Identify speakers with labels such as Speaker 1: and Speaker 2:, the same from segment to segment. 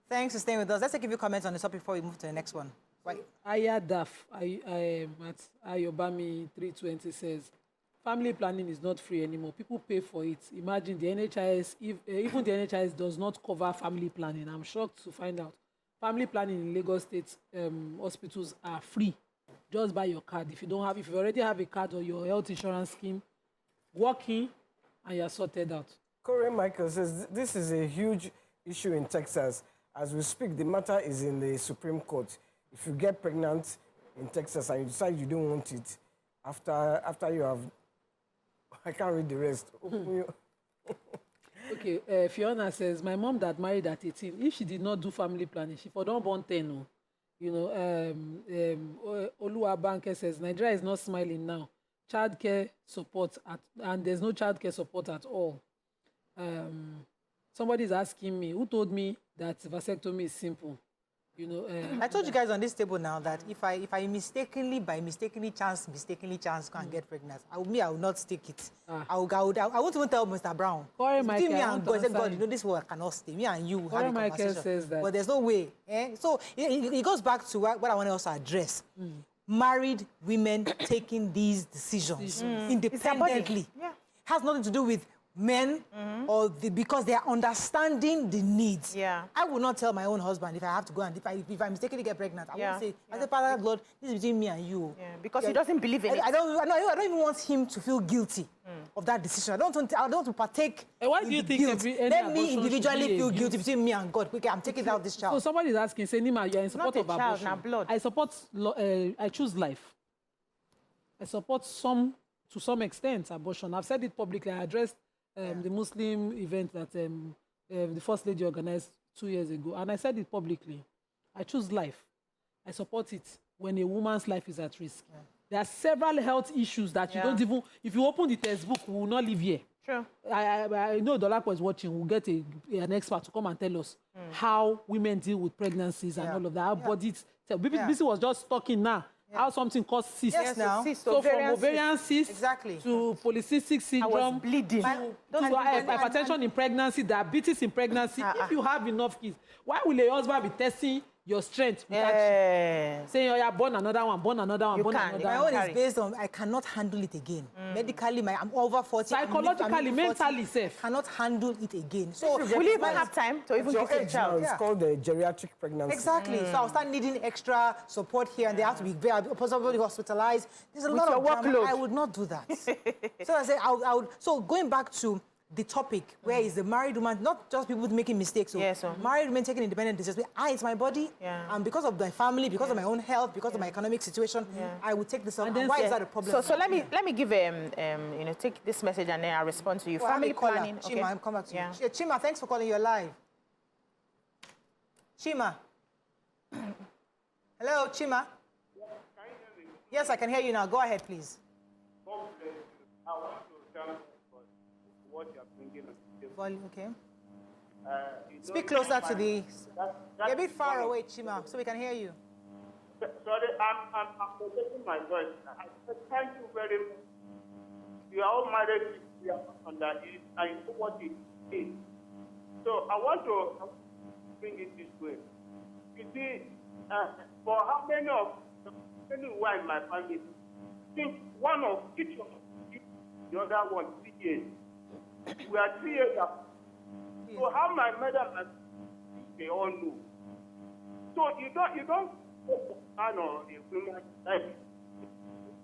Speaker 1: Thanks for staying with us. Let's take a few comments on this topic before we move to the next one. Right.
Speaker 2: Aya Daf, at Ayobami 320 says, family planning is not free anymore. People pay for it. Imagine the NHIS, even the NHIS does not cover family planning. I'm shocked to find out. Family planning in Lagos State hospitals are free. Just buy your card. If you already have a card or your health insurance scheme, walk in and you're sorted out.
Speaker 3: Corey Michael says this is a huge issue in Texas. As we speak, the matter is in the Supreme Court. If you get pregnant in Texas and you decide you don't want it, after you have, I can't read the rest.
Speaker 2: Okay, Fiona says, my mom that married at 18, if she did not do family planning, she for don't born 10. No. You know, Oluwa Banke says, Nigeria is not smiling now. Childcare support, and there's no childcare support at all. Somebody is asking me, who told me that vasectomy is simple? You know,
Speaker 1: I told you guys on this table now that if I mistakenly chance go and get pregnant, I will not stick it. I won't even tell Mr. Brown.
Speaker 2: Corey
Speaker 1: Between
Speaker 2: Michael,
Speaker 1: me and God, I said, God, you know this work cannot stay. Me and you have a conversation.
Speaker 2: Says that.
Speaker 1: But there's no way. So it goes back to what I want to also address. Married women taking these decisions independently has nothing to do with men or because they are understanding the needs.
Speaker 4: Yeah.
Speaker 1: I would not tell my own husband if I have to go and if I mistakenly get pregnant. I won't say, I say, Father Lord, this is between me and you.
Speaker 4: Yeah, because he doesn't believe in it.
Speaker 1: I don't even want him to feel guilty of that decision. I don't want to partake.
Speaker 2: And why do you think
Speaker 1: let me individually feel guilty between me and God. Okay, I'm taking out this child.
Speaker 2: So somebody is asking, say, Nima, you're in support of abortion.
Speaker 4: Not blood.
Speaker 2: I support, I choose life. I support to some extent, abortion. I've said it publicly. I addressed the Muslim event that the First Lady organized 2 years ago. And I said it publicly. I choose life. I support it when a woman's life is at risk. Yeah. There are several health issues that you don't even... If you open the textbook, we will not live here.
Speaker 4: True.
Speaker 1: I
Speaker 2: know Dolapo is watching. We'll get an expert to come and tell us how women deal with pregnancies and all of that. How bodies... BBC was just talking now. How something caused cyst.
Speaker 1: Yes, now.
Speaker 2: So from ovarian cyst to polycystic syndrome,
Speaker 4: I was bleeding.
Speaker 2: to hypertension in pregnancy, diabetes in pregnancy. If you have enough kids, why will a husband be testing your strength without saying, oh, yeah, born another one, born another one, born another one?
Speaker 1: My own is based on I cannot handle it again. Medically, I'm over 40.
Speaker 2: Psychologically, mentally safe.
Speaker 1: Cannot handle it again. So
Speaker 4: will you even have time to even get a child?
Speaker 3: It's called the geriatric pregnancy.
Speaker 1: Exactly. So I'll start needing extra support here, and they have to be possibly hospitalized. There's a lot of workload. I would not do that. So I say I would. So going back to the topic, where is the married woman, not just people making mistakes, married women taking independent decisions. It's my body, and because of my family, because of my own health, because of my economic situation, I would take this on. And why is that a problem?
Speaker 4: So let me give take this message and then I'll respond to you.
Speaker 1: Well,
Speaker 4: family planning.
Speaker 1: Chima, I'm coming back to you. Chima, thanks for calling. You're live. Chima. Hello, Chima. Yes, I can hear you now. Go ahead, please.
Speaker 5: I want to tell what you're bringing.
Speaker 1: Volume, okay. Speak closer to the... You're a bit far away, Chima, so we can hear you.
Speaker 5: Sorry, I'm protecting my voice. I said thank you very much. You are all married, you are underage, I know what it is. So I want to bring it this way. You see, for how many who are in my family, I think one of each of the other one 3 years. We are 3 years apart. So how my mother and they all know. So you don't man or a woman life.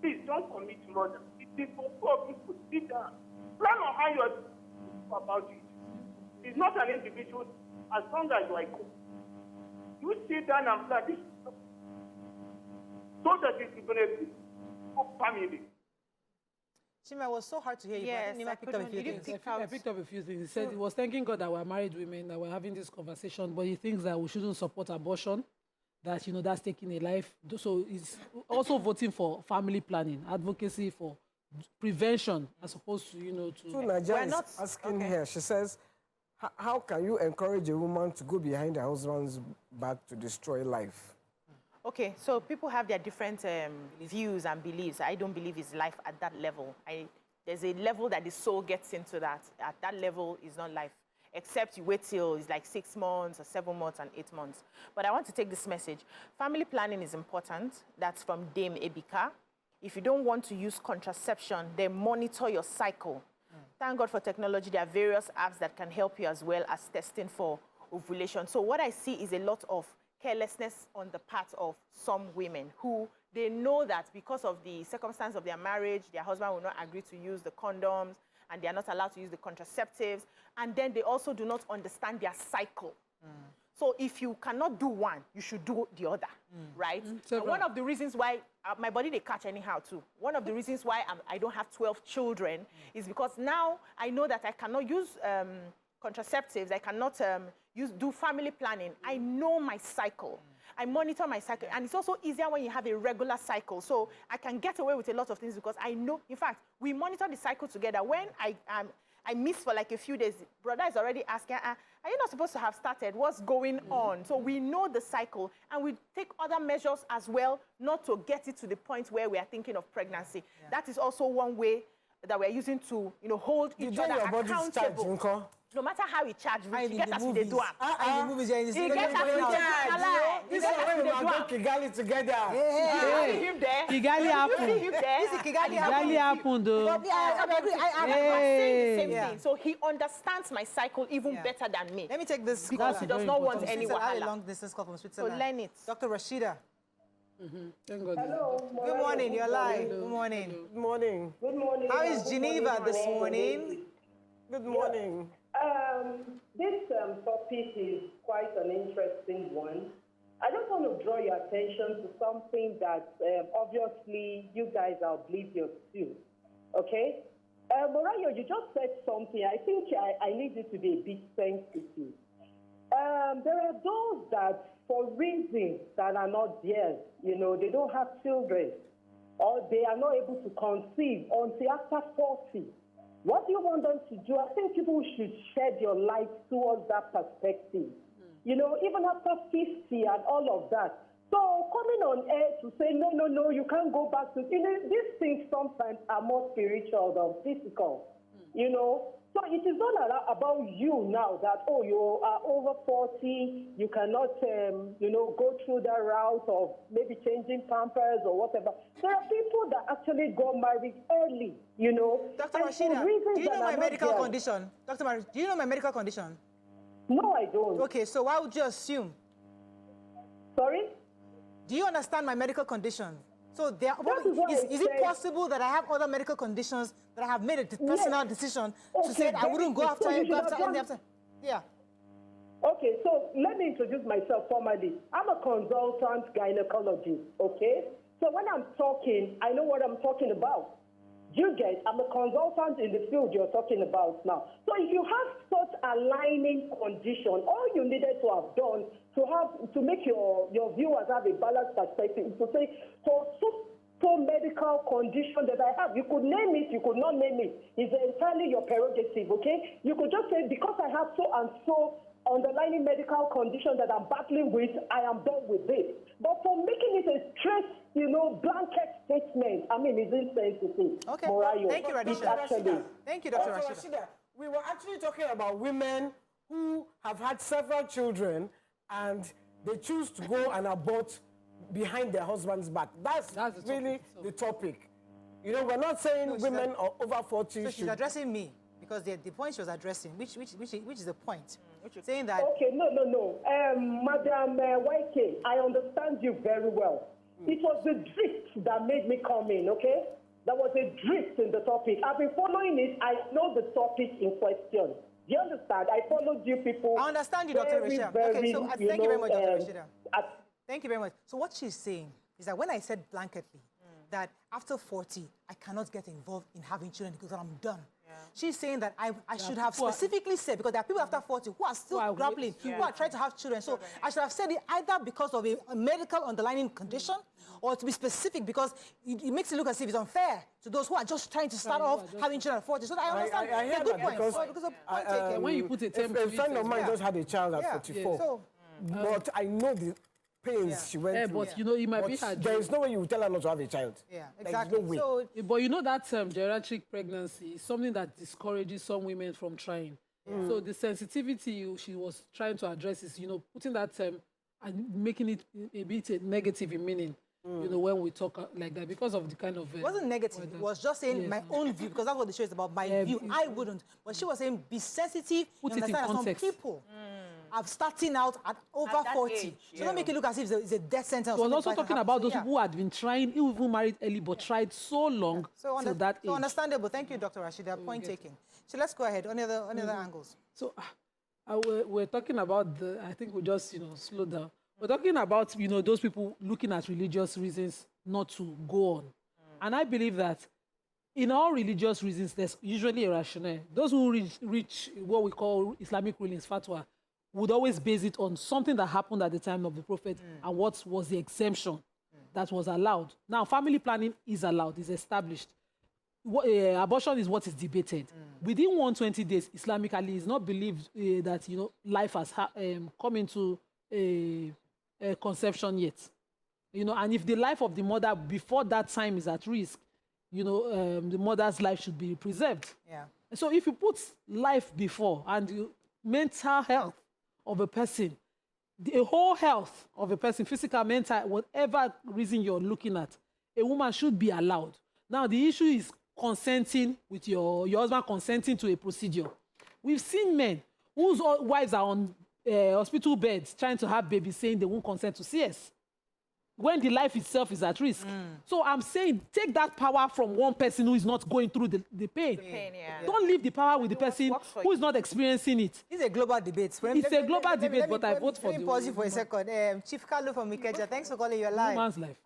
Speaker 5: Please don't commit murder. It is for poor people. Sit down. Plan on how you're about it. It's not an individual as long as you are good. You sit down and plan this so that it will benefit of family.
Speaker 1: Chima, it was so hard to hear you.
Speaker 4: Yes,
Speaker 1: I picked up a few things.
Speaker 2: I picked up a few things. He said he was thanking God that we're married women, that we're having this conversation, but he thinks that we shouldn't support abortion, that, that's taking a life. So he's also voting for family planning, advocacy for prevention, as opposed to,
Speaker 3: So Nigeria is asking her, she says, how can you encourage a woman to go behind her husband's back to destroy life?
Speaker 4: Okay, so people have their different views and beliefs. I don't believe it's life at that level. There's a level that the soul gets into that. At that level is not life. except you wait till it's like 6 months or 7 months and 8 months. But I want to take this message. Family planning is important. That's from Dame Ebika. If you don't want to use contraception, then monitor your cycle. Thank God for technology. There are various apps that can help you as well as testing for ovulation. So what I see is a lot of carelessness on the part of some women who they know that because of the circumstance of their marriage, their husband will not agree to use the condoms and they are not allowed to use the contraceptives. And then they also do not understand their cycle. So if you cannot do one, you should do the other, right? And one of the reasons why my body, they catch anyhow too. One of the reasons why I don't have 12 children is because now I know that I cannot use contraceptives. I cannot do family planning. I know my cycle. I monitor my cycle. And it's also easier when you have a regular cycle. So I can get away with a lot of things because I know, in fact, we monitor the cycle together. When I miss for like a few days, brother is already asking, are you not supposed to have started? What's going on? So we know the cycle and we take other measures as well, not to get it to the point where we are thinking of pregnancy. That is also one way that we're using to, hold each other accountable. No matter how he charges, he gets us with the door.
Speaker 1: In the movies,
Speaker 4: he gets us with the door.
Speaker 3: This is when we go Kigali together.
Speaker 4: You see him there?
Speaker 2: Kigali happened.
Speaker 4: You see him there?
Speaker 2: Kigali happened, though.
Speaker 4: I'm saying the same thing. So he understands my cycle even better than me.
Speaker 1: Let me take this
Speaker 4: because he does not want any wahala.
Speaker 1: A long distance call from Switzerland.
Speaker 4: So learn it.
Speaker 1: Dr. Rashida.
Speaker 2: Thank God.
Speaker 6: Hello.
Speaker 1: Good morning. You're live. Good morning.
Speaker 3: Good morning.
Speaker 6: Good morning.
Speaker 1: How is Geneva this morning?
Speaker 3: Good morning.
Speaker 6: This topic is quite an interesting one. I just want to draw your attention to something that obviously you guys are oblivious to. Okay? Morayo, you just said something. I think I need you to be a bit sensitive. There are those that, for reasons that are not theirs, they don't have children, or they are not able to conceive until after 40. What do you want them to do? I think people should shed your light towards that perspective. Even after 50 and all of that. So coming on air to say, no, you can't go back to, these things sometimes are more spiritual than physical, So it is not about you now that, you are over 40, you cannot, go through that route of maybe changing pampers or whatever. There are people that actually got married early,
Speaker 1: Dr. Rashida, do you know my medical condition? Dr. Marital, do you know my medical condition?
Speaker 6: No, I don't.
Speaker 1: Okay, so why would you assume?
Speaker 6: Sorry?
Speaker 1: Do you understand my medical condition? So is it possible that I have other medical conditions that I have made a personal decision to say I wouldn't go after him? Yeah.
Speaker 6: Okay, so let me introduce myself formally. I'm a consultant gynecologist, okay? So when I'm talking, I know what I'm talking about. You get, I'm a consultant in the field you're talking about now. So if you have such a lining condition, all you needed to have done to make your viewers have a balanced perspective is to say, for so medical condition that I have, you could name it, you could not name it. It's entirely your prerogative, okay? You could just say, because I have so and so underlying medical condition that I'm battling with, I am done with it. But for making it a straight, blanket statement, it's insensitive.
Speaker 1: Okay.
Speaker 6: Morayo.
Speaker 1: Thank you, Radisha. Thank you, Dr. Rashida.
Speaker 3: We were actually talking about women who have had several children and they choose to go and abort behind their husband's back. That's really the topic. We're not saying women are over 40.
Speaker 1: So she's addressing me because the point she was addressing, which is the point? Saying that.
Speaker 6: Okay, no. Madam YK, I understand you very well. It was the drift that made me come in, okay? There was a drift in the topic. I've been following it. I know the topic in question. Do you understand? I followed you people.
Speaker 1: I understand you, Dr. Rashida. Okay, so thank you very much, Dr. Rashida. Thank you very much. So what she's saying is that when I said blanketly that after 40, I cannot get involved in having children because I'm done. Yeah. She's saying that I should have specifically said, because there are people after 40 who are still grappling, who are trying to have children. So I should have said it either because of a medical underlying condition or to be specific because it makes it look as if it's unfair to those who are just trying to start off having children at 40. So I understand.
Speaker 3: I hear
Speaker 1: good
Speaker 3: that
Speaker 1: point.
Speaker 3: because
Speaker 1: point taken.
Speaker 2: When you put a term
Speaker 3: a friend of mine just had a child at 44.
Speaker 1: So,
Speaker 3: but I know the pains she went through.
Speaker 2: But it might be her.
Speaker 3: There is no way you will tell her not to have a child.
Speaker 1: Yeah, exactly.
Speaker 3: There is no way.
Speaker 2: But that geriatric pregnancy is something that discourages some women from trying. So the sensitivity she was trying to address is, putting that term and making it a bit negative in meaning. When we talk like that, because of the kind of...
Speaker 1: it wasn't negative. It was just saying my own view, because that's what the show is about, my view. I wouldn't. But she was saying, be sensitive.
Speaker 2: Put it in context.
Speaker 1: Some people are starting out at over 40.
Speaker 4: Age,
Speaker 1: so don't make it look as if it's a death sentence.
Speaker 2: She was also talking about those people who had been trying, even married early, but tried so long till that age.
Speaker 1: So understandable. Thank you, Dr. Rashida. Point taken. So let's go ahead. Any other angles?
Speaker 2: So we're talking about I think we just, slow down. We're talking about, those people looking at religious reasons not to go on. And I believe that in all religious reasons, there's usually a rationale. Those who reach what we call Islamic rulings, fatwa, would always base it on something that happened at the time of the Prophet and what was the exemption that was allowed. Now, family planning is allowed, is established. Abortion is what is debated. Within 120 days, Islamically, it's not believed that, life has come into a conception yet. And if the life of the mother before that time is at risk, the mother's life should be preserved.
Speaker 1: Yeah.
Speaker 2: So if you put life before and the mental health of a person, the whole health of a person, physical, mental, whatever reason you're looking at, a woman should be allowed. Now, the issue is consenting with your husband consenting to a procedure. We've seen men whose wives are on hospital beds trying to have babies saying they won't consent to CS when the life itself is at risk. So I'm saying take that power from one person who is not going through the pain. Don't leave the power with the person who is not experiencing it.
Speaker 1: It's a global debate.
Speaker 2: It's a global debate, but I vote for the...
Speaker 1: Let me pause you for a second. Chief Kalu from Ikeja, thanks for calling your line.
Speaker 2: Woman's life.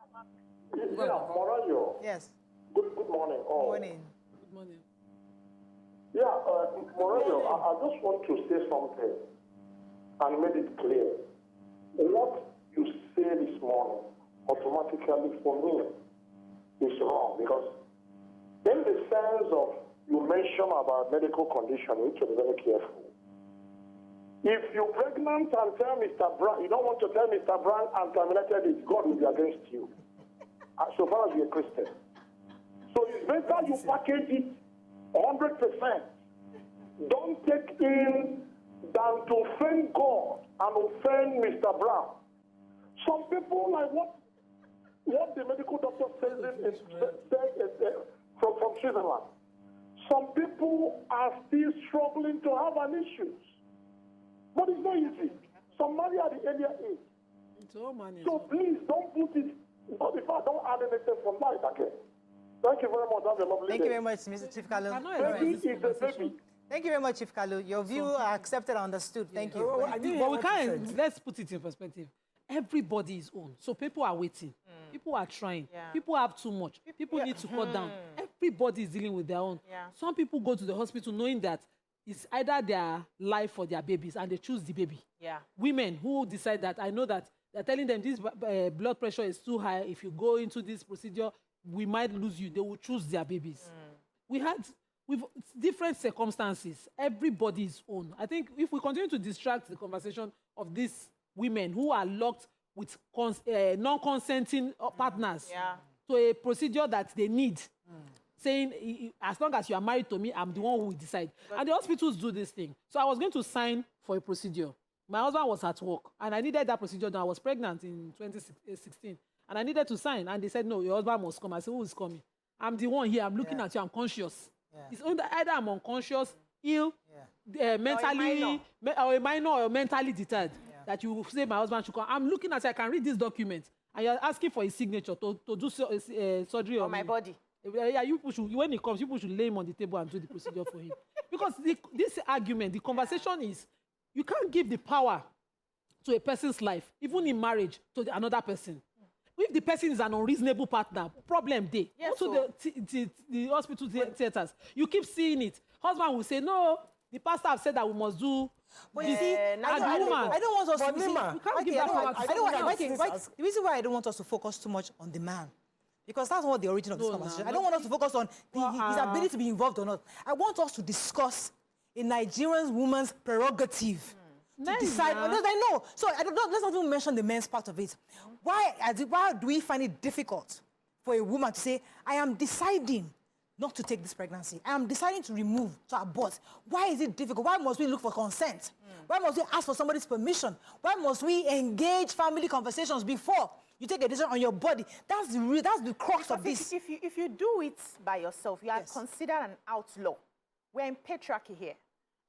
Speaker 7: Yeah, Morayo.
Speaker 1: Yes.
Speaker 7: Good morning.
Speaker 1: Good morning.
Speaker 2: Good morning.
Speaker 7: Yeah, Morayo, I just want to say something and make it clear. What you say this morning automatically for me is wrong, because in the sense of you mention about medical condition, you need to be very careful. If you're pregnant and tell Mr. Brown, you don't want to tell Mr. Brown and terminated it, God will be against you. So far as you're a Christian. So it's better you package it 100%. Don't take in than to offend God and offend Mr. Brown. Some people, like what the medical doctor said from Switzerland, some people are still struggling to have an issue. But it's not easy. Some marry at the earlier age. So please don't put it, if I don't add anything from life again. Thank you very much. Have a lovely day.
Speaker 1: Thank you very much, Mr. Chief Kalu. Thank you very much, Chief Kalu. Your view are accepted and understood. Thank you.
Speaker 2: But we can't, let's put it in perspective. Everybody is own. So people are waiting. People are trying. People have too much. People need to cut down. Everybody is dealing with their own. Some people go to the hospital knowing that it's either their life or their babies, and they choose the baby. Women who decide that, I know that they're telling them this blood pressure is too high. If you go into this procedure, we might lose you. They will choose their babies. With different circumstances, everybody's own. I think if we continue to distract the conversation of these women who are locked with non-consenting partners to a procedure that they need, saying, as long as you are married to me, I'm the one who will decide. And the hospitals do this thing. So I was going to sign for a procedure. My husband was at work, and I needed that procedure done. I was pregnant in 2016, and I needed to sign. And they said, no, your husband must come. I said, who is coming? I'm the one here. I'm looking at you. I'm conscious. It's either I'm unconscious, ill, mentally, or a minor or mentally deterred, that you say my husband should come. I'm looking at you. I can read this document, and you're asking for his signature to do surgery on
Speaker 4: my body.
Speaker 2: Yeah, when he comes, you should lay him on the table and do the procedure for him. Because this argument, the conversation is, you can't give the power to a person's life, even in marriage, to another person. If the person is an unreasonable partner, problem day. Go to the hospital theaters. You keep seeing it. Husband will say, no, the pastor have said that we must do.
Speaker 1: But you see, I don't want us to... You can't give that power to the reason why I don't want us to focus too much on the man, because that's not the origin of this conversation. I don't want us to focus on his ability to be involved or not. I want us to discuss a Nigerian woman's prerogative to decide. I know. So let's not even mention the men's part of it. Why do we find it difficult for a woman to say, I am deciding not to take this pregnancy. I am deciding to remove, to abort. Why is it difficult? Why must we look for consent? Why must we ask for somebody's permission? Why must we engage family conversations before you take a decision on your body? That's the crux of this.
Speaker 4: If you do it by yourself, you are considered an outlaw. We're in patriarchy here.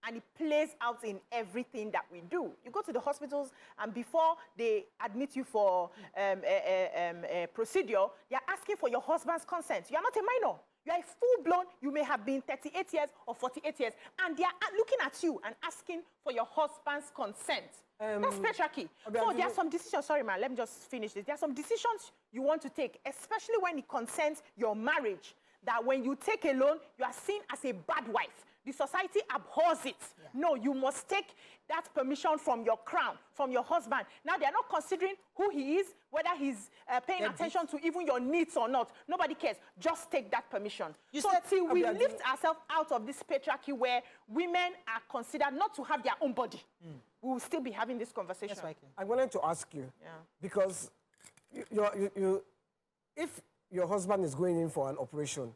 Speaker 4: And it plays out in everything that we do. You go to the hospitals, and before they admit you for a procedure, they're asking for your husband's consent. You're not a minor. You are full-blown. You may have been 38 years or 48 years, and they are looking at you and asking for your husband's consent. That's patriarchy. So there are some decisions. Sorry, man, let me just finish this. There are some decisions you want to take, especially when it concerns your marriage, that when you take a loan, you are seen as a bad wife. The society abhors it. Yeah. No, you must take that permission from your crown, from your husband. Now, they're not considering who he is, whether he's paying attention to even your needs or not. Nobody cares. Just take that permission. So till we lift ourselves out of this patriarchy where women are considered not to have their own body, we will still be having this conversation.
Speaker 3: I wanted to ask you, because if your husband is going in for an operation,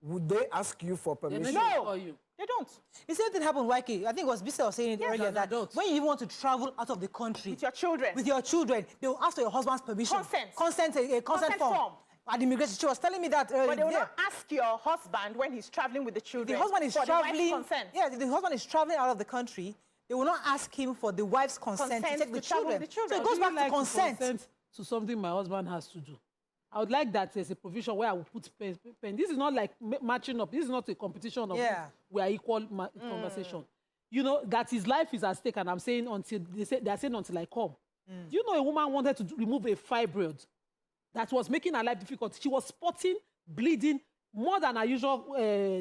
Speaker 3: would they ask you for permission?
Speaker 4: No, they don't.
Speaker 1: The same thing happened, YK. I think it was Bisa was saying it earlier that when you want to travel out of the country
Speaker 4: with your children,
Speaker 1: they will ask for your husband's permission.
Speaker 4: Consent
Speaker 1: form. At the immigration, she was telling me that earlier.
Speaker 4: But they will not ask your husband when he's traveling with the children.
Speaker 1: The husband is traveling. If the husband is traveling out of the country, they will not ask him for the wife's consent to take the children. So it goes back to consent.
Speaker 2: To something my husband has to do. I would like that there's a provision where I will put pen. This is not like matching up. This is not a competition of we are equal conversation. You know, that his life is at stake, and I'm saying they're saying until I come. Do you know a woman wanted to remove a fibroid that was making her life difficult? She was spotting, bleeding more than her usual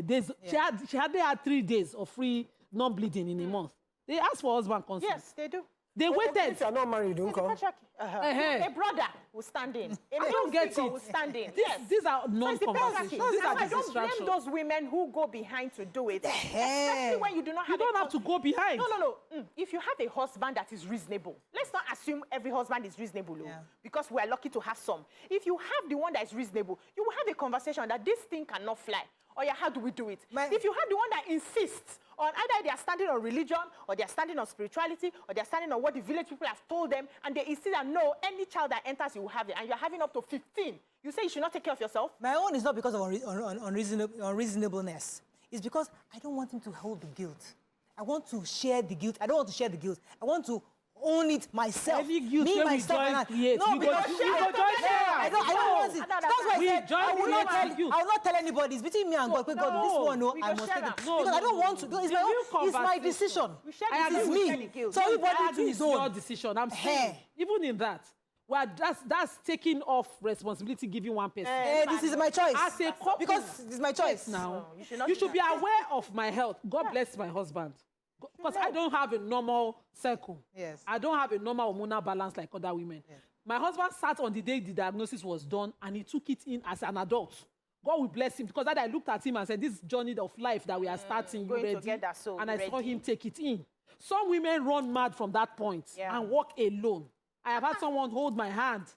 Speaker 2: days. Yeah. She had 3 days of free non-bleeding in a month. They asked for husband consent.
Speaker 4: Yes, they do.
Speaker 2: They waited.
Speaker 3: If you're not married, don't come.
Speaker 4: A brother will stand in. I don't get it. Will stand in.
Speaker 2: These are non-conversations. These are
Speaker 4: I don't blame those women who go behind to do it. Especially when you do not have.
Speaker 2: You don't have to go behind.
Speaker 4: No. If you have a husband that is reasonable, let's not assume every husband is reasonable, because we are lucky to have some. If you have the one that is reasonable, you will have a conversation that this thing cannot fly. Or how do we do it? If you have the one that insists on either they are standing on religion, or they are standing on spirituality, or they are standing on what the village people have told them, and they insist that no, any child that enters, you will have it, and you're having up to 15. You say you should not take care of yourself?
Speaker 1: My own is not because of unreasonableness. It's because I don't want him to hold the guilt. I want to share the guilt. I don't want to share the guilt. I want to own it myself.
Speaker 2: Me, myself, and I.
Speaker 1: No, because I don't want it. That's why I said I will not tell anybody. It's between me and God. God, this one, I must take it. Because I don't want to. It's my decision. It is me. So everybody to his own.
Speaker 2: Your decision. I'm saying, even in that, well, that's taking off responsibility, giving one person.
Speaker 1: This is my choice.
Speaker 2: As a couple,
Speaker 1: because it's my choice.
Speaker 2: Now, you should be aware of my health. God bless my husband. Because I don't have a normal circle.
Speaker 1: Yes.
Speaker 2: I don't have a normal hormonal balance like other women. Yes. My husband sat on the day the diagnosis was done, and he took it in as an adult. God will bless him, because that I looked at him and said, this journey of life that we are starting, you ready?
Speaker 4: Together, so
Speaker 2: and I saw him take it in. Some women run mad from that point and walk alone. I have had someone hold my hand.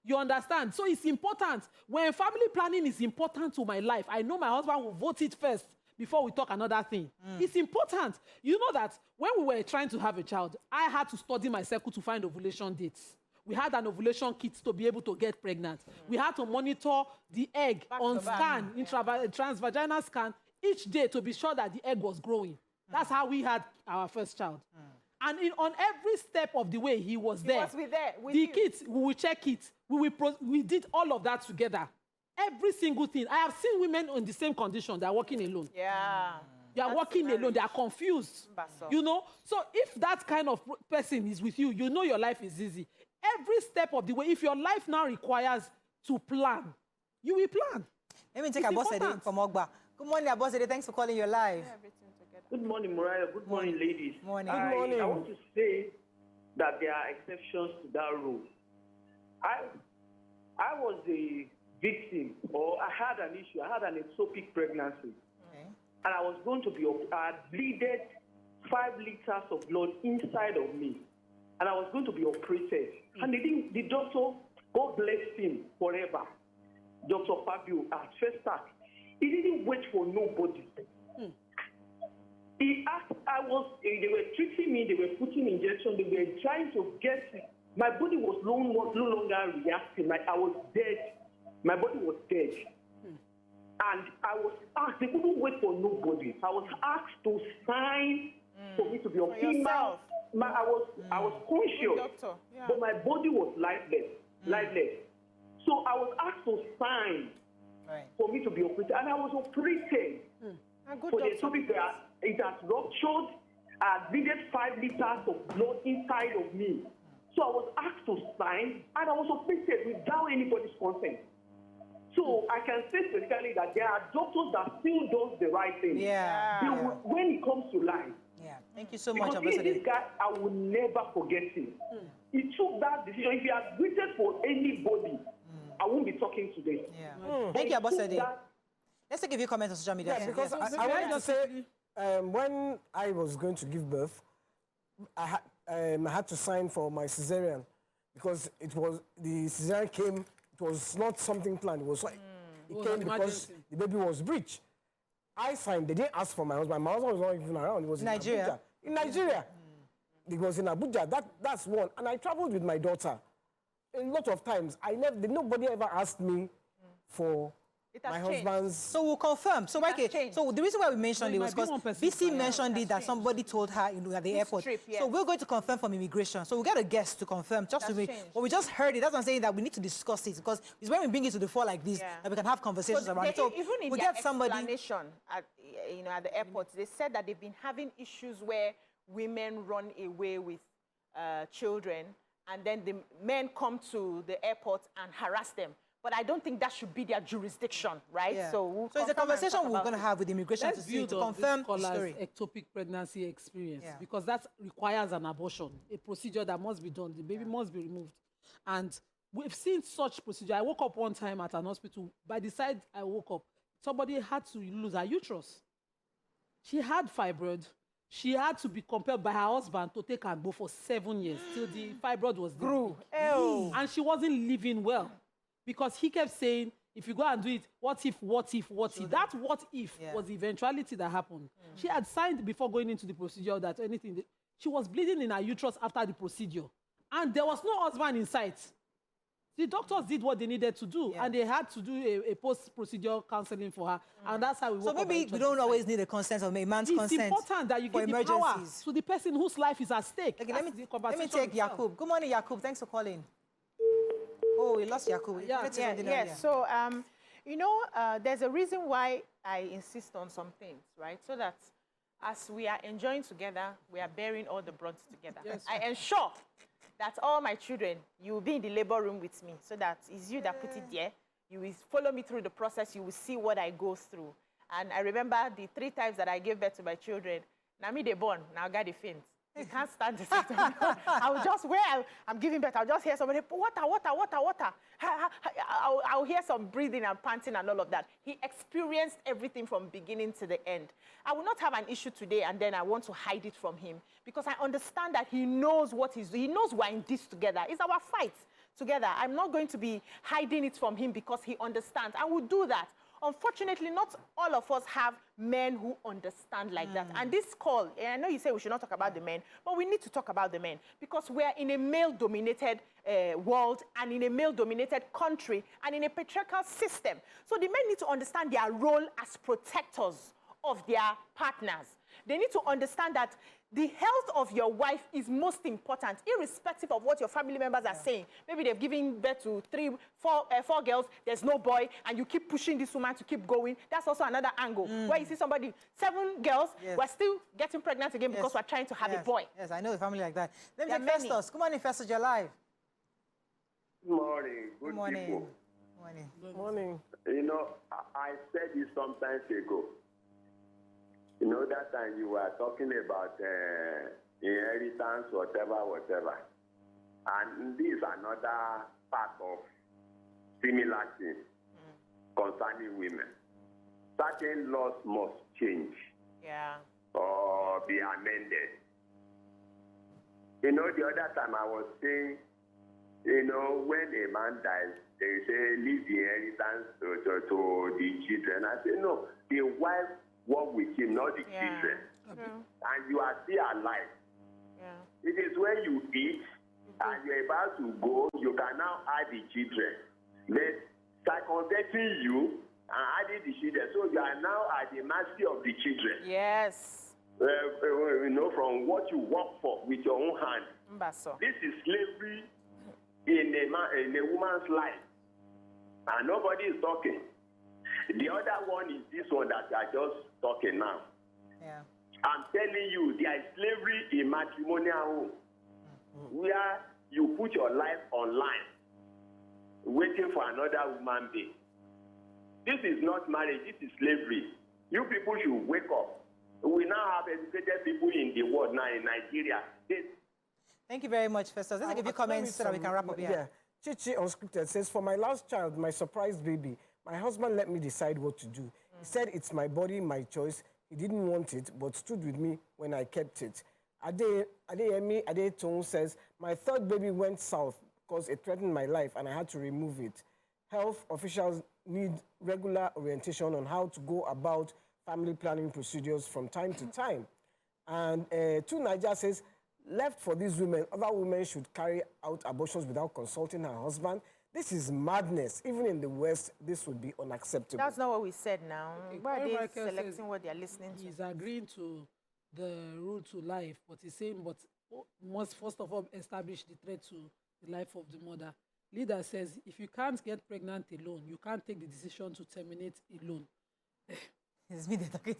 Speaker 2: You understand? So it's important. When family planning is important to my life, I know my husband will vote it first before we talk another thing. It's important. You know that when we were trying to have a child, I had to study my cycle to find ovulation dates. We had an ovulation kit to be able to get pregnant. We had to monitor the egg on scan, transvaginal scan, each day to be sure that the egg was growing. That's how we had our first child. And on every step of the way, he was there.
Speaker 4: He was there with
Speaker 2: the
Speaker 4: you.
Speaker 2: kit, we will check it. We did all of that together. Every single thing. I have seen women in the same condition. They are walking alone.
Speaker 4: Yeah.
Speaker 2: They are walking alone. They are confused. You know? So if that kind of person is with you, you know your life is easy. Every step of the way, if your life now requires to plan, you will plan.
Speaker 1: Let me take Abosede from Ogba. Good morning, Abosede. Thanks for calling your live.
Speaker 5: Good morning, Morayo. Good morning, ladies.
Speaker 1: Morning.
Speaker 3: Good morning.
Speaker 5: I want to say that there are exceptions to that rule. I was a victim, or I had an issue. I had an ectopic pregnancy. Okay. And I was going to be, I bleeded 5 liters of blood inside of me. And I was going to be operated. And the doctor, God bless him forever, Dr. Fabio at first start,
Speaker 6: He didn't wait for nobody. He asked, they were treating me, they were putting injections, they were trying to get it. My body was no longer reacting. Like I was dead. My body was dead. And I was asked, they couldn't wait for nobody. I was asked to sign for me to be on female. I was conscious, but my body was lifeless. So I was asked to sign for me to be operated, and I was operated. For the atopic, it has ruptured. I needed 5 liters of blood inside of me. So I was asked to sign, and I was operated without anybody's consent. So I can say specifically that there are doctors that still do the right thing. When it comes to life.
Speaker 1: Thank you so much,
Speaker 6: Ambassador. This guy, I will never forget him. He took that decision. If he had waited for anybody, I won't be talking today.
Speaker 1: Thank you, Ambassador. Let's take a few comments on social media.
Speaker 3: Because I want to say, when I was going to give birth, I had to sign for my cesarean because the cesarean came. It was not something planned. It was like it came because the baby was breech. I signed. They didn't ask for my husband. My husband was not even around. It was in Nigeria. In Nigeria, it was in Abuja. That's one. And I traveled with my daughter. A lot of times, nobody ever asked me for my husband's.
Speaker 1: So we'll confirm. So the reason why we mentioned it was because BC mentioned it that somebody told her at the airport. So we're going to confirm from immigration. So we'll get a guest to confirm. But we just heard it. That's what I'm saying, that we need to discuss it because it's when we bring it to the fore like this that we can have conversations around it. So
Speaker 4: even in
Speaker 1: we'll
Speaker 4: their
Speaker 1: get somebody
Speaker 4: explanation at the airports, they said that they've been having issues where women run away with children, and then the men come to the airport and harass them. But I don't think that should be their jurisdiction, right? So
Speaker 1: it's a conversation we're going to have with immigration to confirm the story.
Speaker 2: Ectopic pregnancy experience, because that requires an abortion, a procedure that must be done. The baby must be removed. And we've seen such procedure. I woke up one time at an hospital. By the side I woke up, somebody had to lose her uterus. She had fibroid. She had to be compelled by her husband to take her go for 7 years till the fibroid was grew. And she wasn't living well. Because he kept saying, if you go and do it, what if? That what if was the eventuality that happened. She had signed before going into the procedure that anything. She was bleeding in her uterus after the procedure. And there was no husband in sight. The doctors did what they needed to do. And they had to do a post-procedure counseling for her. And that's how we work.
Speaker 1: So maybe we don't always need a consent or a man's consent.
Speaker 2: It's important that you give the power to the person whose life is at stake.
Speaker 1: Okay, let me take Yakub. Good morning, Yakub. Thanks for calling. Oh, we lost Yakub.
Speaker 4: So, there's a reason why I insist on some things, right? So that as we are enjoying together, we are bearing all the brunt together. I ensure that all my children, you will be in the labor room with me, so that it's you that put it there. You will follow me through the process. You will see what I go through. And I remember the 3 times that I gave birth to my children. Now me they born, now God they faint. You can't stand the system. I will just, I'm giving birth, I'll just hear somebody, water. I'll hear some breathing and panting and all of that. He experienced everything from beginning to the end. I will not have an issue today and then I want to hide it from him because I understand that he knows what he's doing. He knows we're in this together. It's our fight together. I'm not going to be hiding it from him because he understands. I will do that. Unfortunately, not all of us have men who understand like that. And this call, and I know you say we should not talk about the men, but we need to talk about the men because we're in a male-dominated world and in a male-dominated country and in a patriarchal system. So the men need to understand their role as protectors of their partners. They need to understand that the health of your wife is most important, irrespective of what your family members are saying. Maybe they've given birth to 4 girls, there's no boy, and you keep pushing this woman to keep going. That's also another angle, where you see somebody, 7 girls, we're still getting pregnant again because we're trying to have a boy.
Speaker 1: Yes, I know a family like that. Let me take Festus. Good morning, Festus, you're live.
Speaker 8: Good morning.
Speaker 1: Good morning.
Speaker 8: People.
Speaker 1: Good
Speaker 3: morning.
Speaker 8: You know, I said this some time ago. You know, that time you were talking about inheritance, whatever. And this is another part of similar things concerning women. Certain laws must change or be amended. You know, the other time I was saying, You know, when a man dies, they say, leave the inheritance to the children. I say, no, the wife work with him, not the children. And you are still alive. It is when you eat and you're about to go, you can now add the children. But circumventing you and adding the children, so you are now at the mercy of the children.
Speaker 4: Yes.
Speaker 8: You know, from what you work for with your own hand. This is slavery in a woman's life. And nobody is talking. The other one is this one that I just talking now.
Speaker 1: Yeah.
Speaker 8: I'm telling you, there is slavery in matrimonial home, where you put your life online, waiting for another woman being. This is not marriage, this is slavery. You people should wake up. We now have educated people in the world now in Nigeria.
Speaker 1: Thank you very much, Festus. Let's give you comments so that we can wrap up here.
Speaker 3: Yeah. Chichi Unscripted says, for my last child, my surprise baby, my husband let me decide what to do. He said it's my body, my choice. He didn't want it, but stood with me when I kept it. Ade Tong says, my third baby went south because it threatened my life and I had to remove it. Health officials need regular orientation on how to go about family planning procedures from time to time. And Two Niger says, left for these women, other women should carry out abortions without consulting her husband. This is madness. Even in the West, this would be unacceptable.
Speaker 4: That's not what we said now.
Speaker 2: Okay,
Speaker 4: Why are they
Speaker 2: Michael
Speaker 4: selecting what they are listening to?
Speaker 2: He's agreeing to the rule to life, but he's saying, but must first of all establish the threat to the life of the mother. Leader says, if you can't get pregnant alone, you can't take the decision to terminate alone.
Speaker 1: It's me that talking.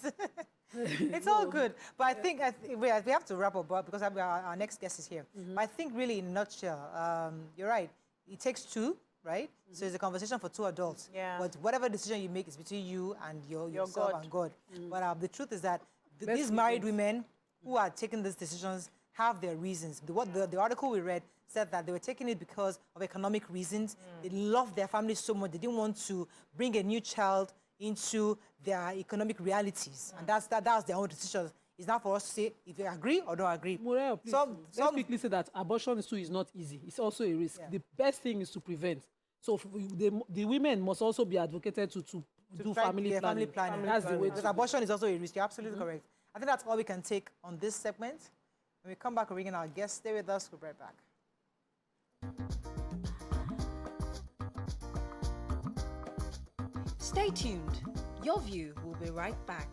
Speaker 1: It's all good. But I think we have to wrap up because our next guest is here. But I think really in a nutshell, you're right. It takes two, right? So it's a conversation for two adults.
Speaker 4: Yeah.
Speaker 1: But whatever decision you make is between you and yourself
Speaker 4: God.
Speaker 1: and God. But the truth is that these married women who are taking these decisions have their reasons. The article we read said that they were taking it because of economic reasons. They loved their family so much. They didn't want to bring a new child into their economic realities. And that's their own decision. It's not for us to say if they agree or don't agree.
Speaker 2: Morayo, please, let's quickly say that abortion too is not easy. It's also a risk. The best thing is to prevent. So the women must also be advocated to do family planning. That's the way.
Speaker 1: Because abortion is also a risk. You're absolutely correct. I think that's all we can take on this segment. When we come back, we're bringing our guests. Stay with us. We'll be right back.
Speaker 9: Stay tuned. Your View will be right back.